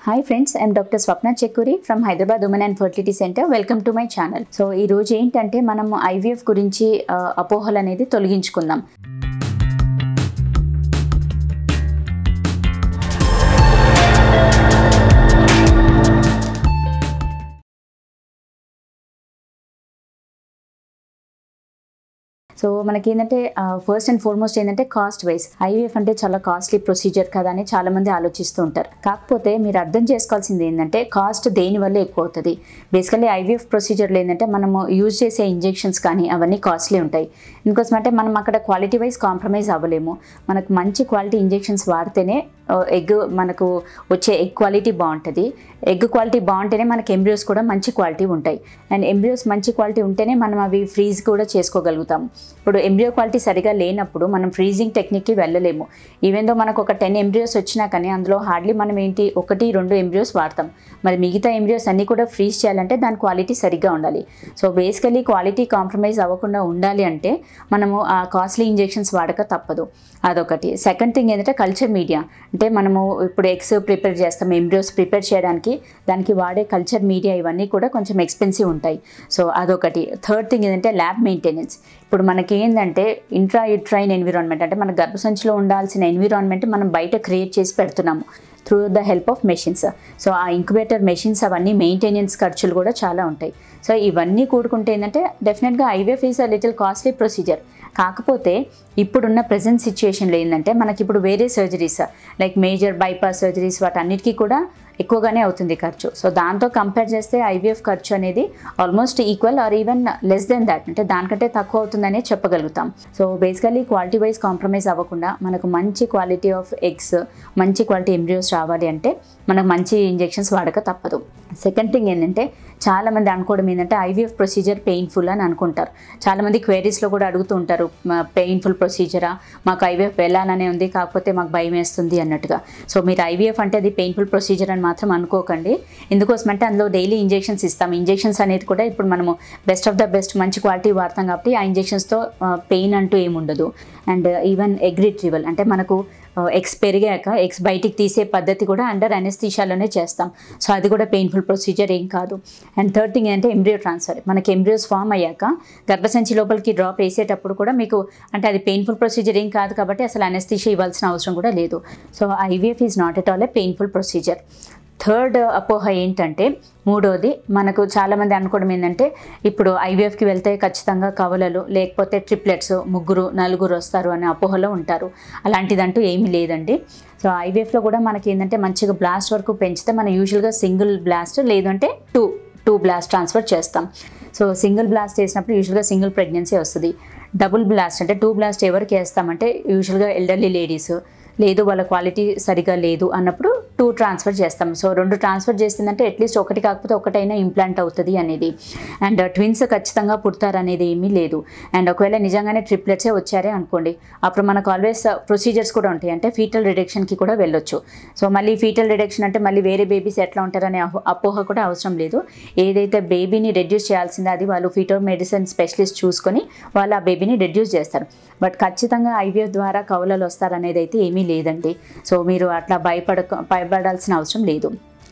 Hi friends, I am Dr. Swapna Chekuri from Hyderabad Women and Fertility Center. Welcome to my channel. So ee roju entante manam IVF gurinchi apohalu anedi toliginchukundam. So మనకి ఏంటంటే first and foremost ఏంటంటే cost wise IVF అంటే చాలా costly procedure కదా అని చాలా మంది ఆలోచిస్తూ ఉంటారు. కాకపోతే మీరు అర్థం చేసుకోవాల్సింది ఏంటంటే కాస్ట్ దేని వల్ల ఎక్కువ అవుతుంది. బేసికల్లీ ఐవీఎఫ్ ప్రొసీజర్లో ఏంటంటే మనము యూజ్ చేసే ఇంజెక్షన్స్ కానీ అవన్నీ కాస్ట్లీ ఉంటాయి. ఇందుకోసం అంటే మనం అక్కడ క్వాలిటీ వైజ్ కాంప్రమైజ్ అవ్వలేము. మనకు మంచి క్వాలిటీ ఇంజెక్షన్స్ వాడితేనే ఎగ్ మనకు వచ్చే ఎగ్ క్వాలిటీ బాగుంటుంది. ఎగ్ క్వాలిటీ బాగుంటేనే మనకి ఎంబ్రియోస్ కూడా మంచి క్వాలిటీ ఉంటాయి. అండ్ ఎంబ్రియోస్ మంచి క్వాలిటీ ఉంటేనే మనం అవి ఫ్రీజ్ కూడా చేసుకోగలుగుతాం. ఇప్పుడు ఎంబ్రియో క్వాలిటీ సరిగా లేనప్పుడు మనం ఫ్రీజింగ్ టెక్నిక్కి వెళ్ళలేము. ఈవెన్ దో మనకు ఒక 10 ఎంబ్రియోస్ వచ్చినా కానీ అందులో హార్డ్లీ మనం ఏంటి 1-2 ఎంబ్రియోస్ వాడతాం. మరి మిగతా ఎంబ్రియోస్ అన్నీ కూడా ఫ్రీజ్ చేయాలంటే దాని క్వాలిటీ సరిగ్గా ఉండాలి. సో బేసికలీ క్వాలిటీ కాంప్రమైజ్ అవ్వకుండా ఉండాలి అంటే మనము ఆ కాస్ట్లీ ఇంజెక్షన్స్ వాడక తప్పదు. అదొకటి. సెకండ్ థింగ్ ఏంటంటే కల్చర్ మీడియా. అంటే మనము ఇప్పుడు ఎగ్స్ ప్రిపేర్ చేస్తాం, ఎంబ్రియోస్ ప్రిపేర్ చేయడానికి దానికి వాడే కల్చర్ మీడియా ఇవన్నీ కూడా కొంచెం ఎక్స్పెన్సివ్ ఉంటాయి. సో అదొకటి. థర్డ్ థింగ్ ఏంటంటే ల్యాబ్ మెయింటెనెన్స్. ఇప్పుడు మనకి ఏంటంటే ఇంట్రా యూట్రైన్ ఎన్విరాన్మెంట్ అంటే మన గర్భసంచిలో ఉండాల్సిన ఎన్విరాన్మెంట్ మనం బయట క్రియేట్ చేసి పెడుతున్నాము through the help of machines. So ఆ ఇంక్యుబేటర్ మెషిన్స్ అవన్నీ మెయింటెనెన్స్ ఖర్చులు కూడా చాలా ఉంటాయి. సో ఇవన్నీ కూడుకుంటే ఏంటంటే డెఫినెట్గా IVF is a little costly procedure. కాకపోతే ఇప్పుడున్న ప్రజెంట్ సిచ్యుయేషన్లో ఏంటంటే మనకి ఇప్పుడు వేరే surgeries like major bypass surgeries వాటన్నిటికీ కూడా ఎక్కువగానే అవుతుంది ఖర్చు. సో దాంతో కంపేర్ చేస్తే ఐవీఎఫ్ ఖర్చు అనేది almost equal or even less than that, అంటే దానికంటే తక్కువ అవుతుందనే చెప్పగలుగుతాం. So basically quality wise compromise అవ్వకుండా మనకు మంచి క్వాలిటీ ఆఫ్ ఎగ్స్, మంచి క్వాలిటీ ఎంబ్రియోస్ రావాలి అంటే మనకు మంచి ఇంజెక్షన్స్ వాడక తప్పదు. సెకండ్ థింగ్ ఏంటంటే చాలామంది అనుకోవడం ఏంటంటే ఐవీఎఫ్ ప్రొసీజర్ పెయిన్ఫుల్ అని అనుకుంటారు. చాలామంది క్వైరీస్లో కూడా అడుగుతూ ఉంటారు, పెయిన్ఫుల్ ప్రొసీజరా, మాకు ఐవీఎఫ్ వెళ్ళాలనే ఉంది కాకపోతే మాకు భయం వేస్తుంది అన్నట్టుగా. సో మీరు ఐవీఎఫ్ అంటే అది పెయిన్ఫుల్ ప్రొసీజర్ అని మాత్రం అనుకోకండి. ఎందుకోసం అంటే అందులో డైలీ ఇంజెక్షన్స్ ఇస్తాం. ఇంజెక్షన్స్ అనేది కూడా ఇప్పుడు మనము బెస్ట్ ఆఫ్ ద బెస్ట్ మంచి క్వాలిటీ వాడతాం కాబట్టి ఆ ఇంజెక్షన్స్తో పెయిన్ అంటూ ఏముండదు. అండ్ ఈవెన్ ఎగ్ రిట్రీవల్ అంటే మనకు ఎగ్స్ పెరిగాక ఎగ్స్ బయటికి తీసే పద్ధతి కూడా అండర్ అనెస్థీషియాలోనే చేస్తాం. సో అది కూడా పెయిన్ఫుల్ ప్రొసీజర్ ఏం కాదు. అండ్ థర్డ్ థింగ్ ఏంటంటే ఎంబ్రియో ట్రాన్స్ఫర్. మనకి ఎంబ్రియోస్ ఫామ్ అయ్యాక గర్భసంచి లోపలికి డ్రాప్ వేసేటప్పుడు కూడా మీకు అంటే అది పెయిన్ఫుల్ ప్రొసీజర్ ఏం కాదు కాబట్టి అసలు అనెస్థీషియా ఇవ్వాల్సిన అవసరం కూడా లేదు. So IVF is not at all a painful procedure. Third అపోహ ఏంటంటే మూడోది మనకు చాలామంది అనుకోవడం ఏంటంటే ఇప్పుడు ఐవీఎఫ్కి వెళ్తే ఖచ్చితంగా కవలలు లేకపోతే ట్రిప్లెట్స్ 3-4 వస్తారు అనే అపోహలో ఉంటారు. అలాంటిదంటూ ఏమీ లేదండి. సో ఐవీఎఫ్లో కూడా మనకి ఏంటంటే మంచిగా బ్లాస్ట్ వరకు పెంచితే మనం యూజువల్గా సింగిల్ బ్లాస్ట్ లేదంటే టూ బ్లాస్ట్ ట్రాన్స్ఫర్ చేస్తాం. సో సింగిల్ బ్లాస్ట్ చేసినప్పుడు యూజువల్గా సింగిల్ ప్రెగ్నెన్సీ వస్తుంది. డబుల్ బ్లాస్ట్ అంటే 2 బ్లాస్ట్ ఎవరికి వేస్తామంటే యూజువల్గా ఎల్డర్లీ లేడీస్ లేదు వాళ్ళ క్వాలిటీ సరిగా లేదు అన్నప్పుడు 2 ట్రాన్స్ఫర్ చేస్తాం. సో 2 ట్రాన్స్ఫర్ చేస్తుందంటే అట్లీస్ట్ ఒకటి కాకపోతే ఒకటైనా ఇంప్లాంట్ అవుతుంది అనేది. అండ్ ట్విన్స్ ఖచ్చితంగా పుడతారు అనేది ఏమీ లేదు. అండ్ ఒకవేళ నిజంగానే ట్రిప్లెట్సే వచ్చారే అనుకోండి అప్పుడు మనకు ఆల్వేస్ ప్రొసీజర్స్ కూడా ఉంటాయి. అంటే ఫీటల్ రిడక్షన్కి కూడా వెళ్ళొచ్చు. సో మళ్ళీ ఫీటల్ రిడక్షన్ అంటే మళ్ళీ వేరే బేబీస్ ఎట్లా ఉంటారనే అపోహ కూడా అవసరం లేదు. ఏదైతే బేబీని రెడ్యూస్ చేయాల్సిందో అది వాళ్ళు ఫీటల్ మెడిసిన్ స్పెషలిస్ట్ చూసుకొని వాళ్ళు ఆ బేబీని రెడ్యూస్ చేస్తారు. బట్ ఖచ్చితంగా ఐవీఎఫ్ ద్వారా కవలలు వస్తారనేది అయితే ఏమీ లేదండి. సో మీరు అట్లా భయపడాల్సిన అవసరం లేదు.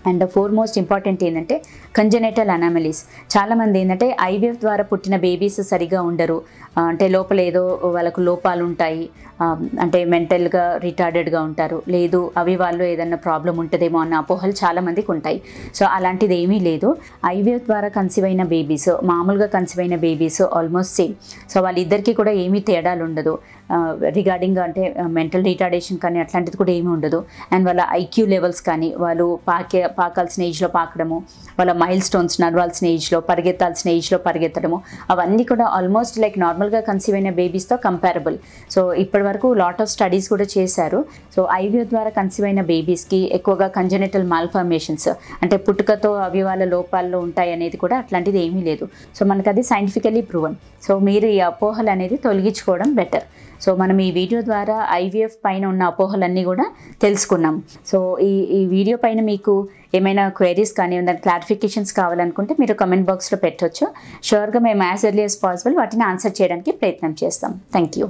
అండ్ ఫోర్మోస్ట్ ఇంపార్టెంట్ ఏంటంటే కంజెనిటల్ అనామలీస్. చాలామంది ఏంటంటే ఐవీఎఫ్ ద్వారా పుట్టిన బేబీస్ సరిగా ఉండరు, అంటే లోపల ఏదో వాళ్ళకు లోపాలు ఉంటాయి, అంటే మెంటల్గా రిటార్డెడ్గా ఉంటారు, లేదు అవి వాళ్ళు ఏదన్నా ప్రాబ్లం ఉంటుందేమో అన్న అపోహలు చాలామందికి ఉంటాయి. సో అలాంటిది ఏమీ లేదు. ఐవీఎఫ్ ద్వారా కన్సీవ్ అయిన బేబీస్ మామూలుగా కన్సీవ్ అయిన బేబీస్ ఆల్మోస్ట్ సేమ్. సో వాళ్ళిద్దరికీ కూడా ఏమీ తేడాలు ఉండదు. రిగార్డింగ్ అంటే మెంటల్ రిటార్డేషన్ కానీ అట్లాంటిది కూడా ఏమీ ఉండదు. అండ్ వాళ్ళ ఐక్యూ లెవెల్స్ కానీ వాళ్ళు పాకాల్సిన ఏజ్లో పాకడము, వాళ్ళ మైల్ స్టోన్స్ నడవాల్సిన ఏజ్లో పరిగెత్తాల్సిన ఏజ్లో పరిగెత్తడము అవన్నీ కూడా ఆల్మోస్ట్ లైక్ నార్మల్గా కన్సీవ్ అయిన బేబీస్తో కంపారబుల్. సో ఇప్పటి వరకు లాట్ ఆఫ్ స్టడీస్ కూడా చేశారు. సో ఐవీఎఫ్ ద్వారా కన్సీవ్ అయిన బేబీస్కి ఎక్కువగా కంజెనిటల్ మాల్ఫార్మేషన్స్ అంటే పుట్టుకతో అవయవాల లోపాల్లో ఉంటాయి అనేది కూడా అట్లాంటిది ఏమీ లేదు. సో మనకు అది సైంటిఫికలీ ప్రూవన్. సో మీరు ఈ అపోహలు అనేది తొలగించుకోవడం బెటర్. సో మనం ఈ వీడియో ద్వారా ఐవీఎఫ్ పైన ఉన్న అపోహలన్నీ కూడా తెలుసుకున్నాం. సో ఈ వీడియో పైన మీకు ఏమైనా క్వైరీస్ కానీ ఏమైనా క్లారిఫికేషన్స్ కావాలనుకుంటే మీరు కమెంట్ బాక్స్లో పెట్టవచ్చు. షూర్గా మేము యాజ్ ఎర్లీ యాజ్ పాసిబుల్ వాటిని ఆన్సర్ చేయడానికి ప్రయత్నం చేస్తాం. Thank you.